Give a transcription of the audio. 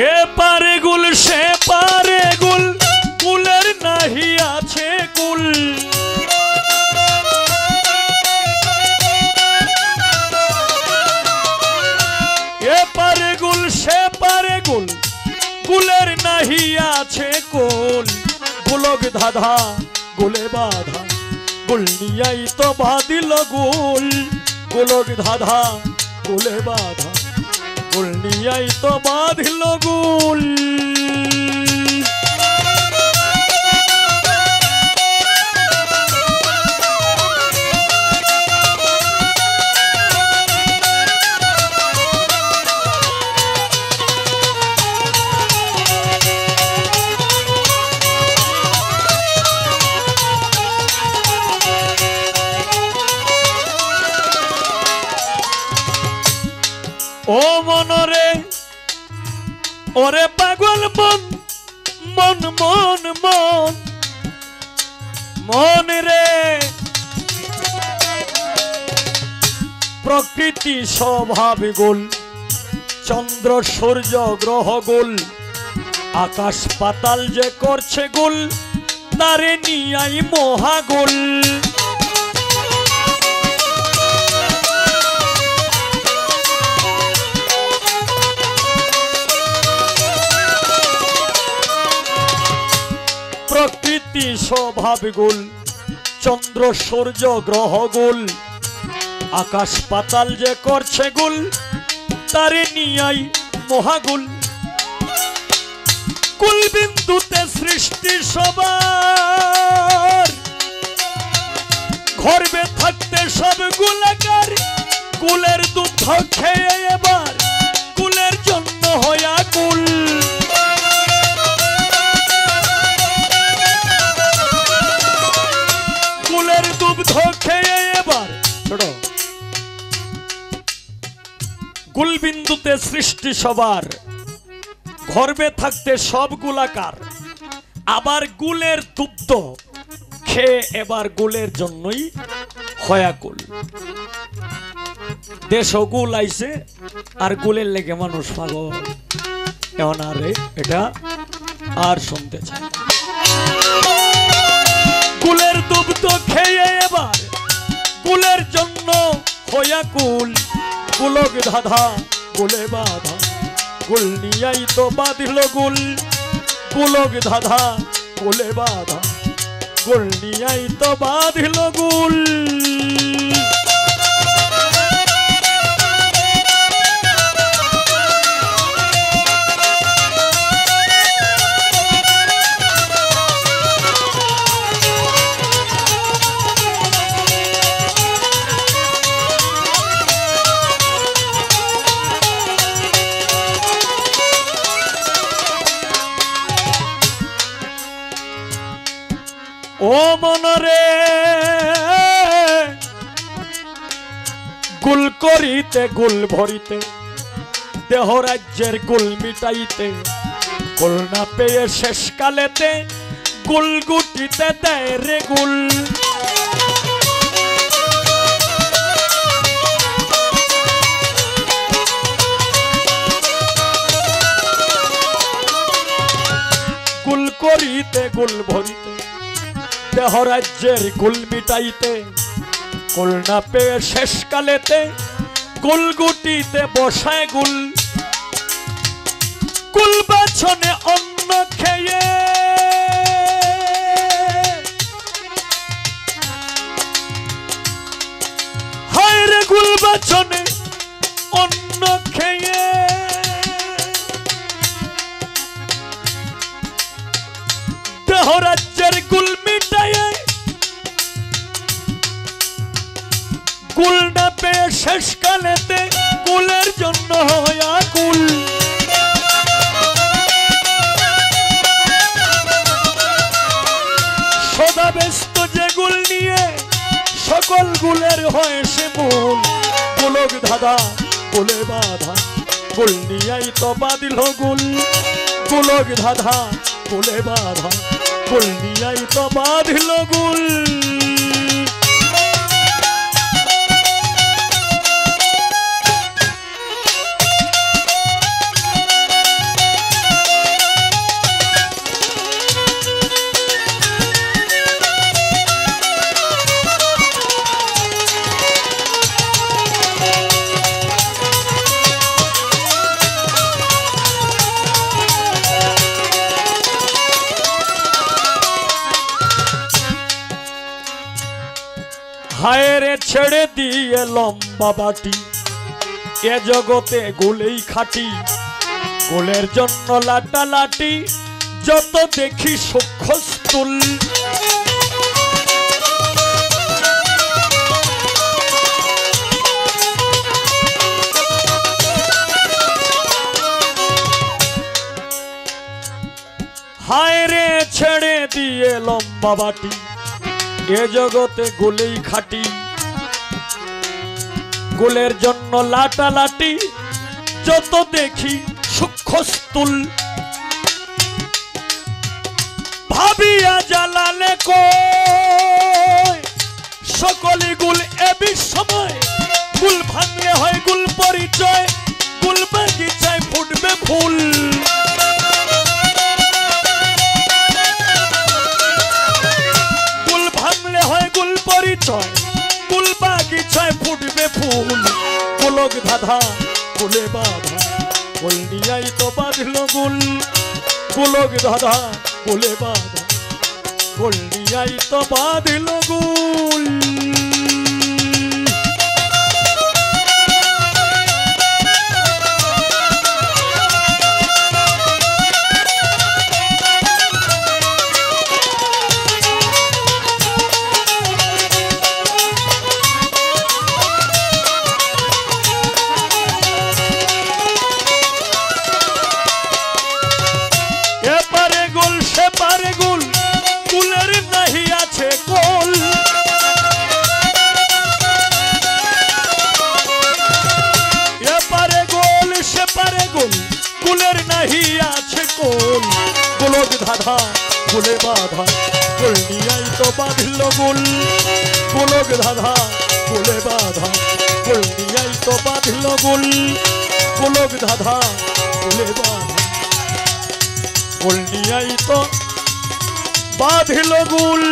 এ পারে গুল সে পারে গুল, কুলের নাহি আছে কুল। এ পারে গুল সে পারে গুল, কুলের নাহি আছে কুল। গোলক ধাঁধা গোলে বাধা, গুল নিয়াই তো বাঁধিল গুল। গোলক ধাঁধা গোলে বাধা, গুল নিয়াই তো বাঁধিল গুল। ও মনরে ওরে পাগল মন, মন মন মন মন রে, প্রকৃতি স্বভাব গোল, চন্দ্র সূর্য গ্রহ গোল। আকাশ পাতাল যে করছে গোল, তারে নিয়াই মহাগোল। প্রকৃতি স্বভাব গোল, চন্দ্র সূর্য গ্রহ গোল। আকাশ পাতাল যে করছে গোল, তারে নিয়াই মহাগোল। কুল বিন্দুতে সৃষ্টি সবার, গর্ভে থাকতে সব গোলাকার। কুলের দুধ খেয়ে এবার কুলের জন্য হয়া কুল। কুলের দুগ্ধ খেয়ে এবার ছোট। গুলবিন্দুতে সৃষ্টি সবার, গর্ভে থাকতে সব গোলাকার। আবার গুলের দুগ্ধ খেয়ে এবার গুলের জন্যই হয়াকুল। দেশ গুল আইছে আর গুলের লেগে মানুষ পাগল। এখন আর এটা আর শুনতে চায় না। কুলের দুগ্ধ খেয়ে এবার কুলের জন্য হয়া কুল। কুলক ধাঁধা কুলে বাধা, কুল নিয়াই তো বাঁধিল গুল। কুলক ধাঁধা কুলে বাধা, কুল নিয়াই তো বাঁধিল গুল। ও মনরে গুল করিতে গুল ভরিতে, দেহ রাজ্যের গুল মিটাইতে। গুল না পেয়ে শেষ কালেতে গুল গুটিতে দেয় রে গুল। গুল করিতে গুল ভরিতে, দেহ রাজ্যের গুল মিটাইতে। গুল না পেয়ে শেষ কালেতে গুল গুটিতে বসায় গুল। গুল বাছনে অন্ন খেয়ে হায় রে, গুল বাছনে অন্ন খেয়ে দেহ রাজ্যের গুল মিটাইয়ে। কুল না পেয়ে শেষ কালেতে কুলের জন্য হয়া কুল। সদা ব্যস্ত যে গুল নিয়ে সকল গুলের হয় সে মূল। গোলক ধাঁধা কুলে বাধা, কুল নিয়াই তো বাঁধিল গুল। গোলক ধাঁধা কুলে বাধা, কুল নিয়াই তো বাঁধিল গুল। হায় রে ছেড়ে দিয়ে লম্বা বাটি এ জগতে গুলেই খাটি গোলের জন্য লাটা লাটি যত দেখি সূক্ষ্ম স্থূল হায় রে ছেড়ে দিয়ে লম্বা বাটি এ জগতে গুলেই খাটি গোলের জন্য লাটা লাটি যত দেখি সূক্ষ্ম স্থূল ভাবিয়া জ্বালালে কই সকলি গুল এ বিসময় গুল ভাঙলে হয় গুল পরিচয় গুল বাগিচায় ফুটবে ফুল গুল ভাঙলে হয় গুল পরিচয় গুল বাগিচায় ফুটবে ফুল গোলক ধাঁধা গুলে বাধা গোল নিয়াই তো বাঁধল গুল গোলক ধাঁধা গুলে বাধা গোল নিয়াই তো বাঁধল গুল গোলক ধাঁধা গুলে বাধা গোল নিয়াই তো বাঁধল গুল গোলক ধাঁধা গুলে বাধা গোল নিয়াই তো বাঁধল গুল গোলক ধাঁধা গুলে বাধা গোল নিয়াই তো বাঁধল গুল।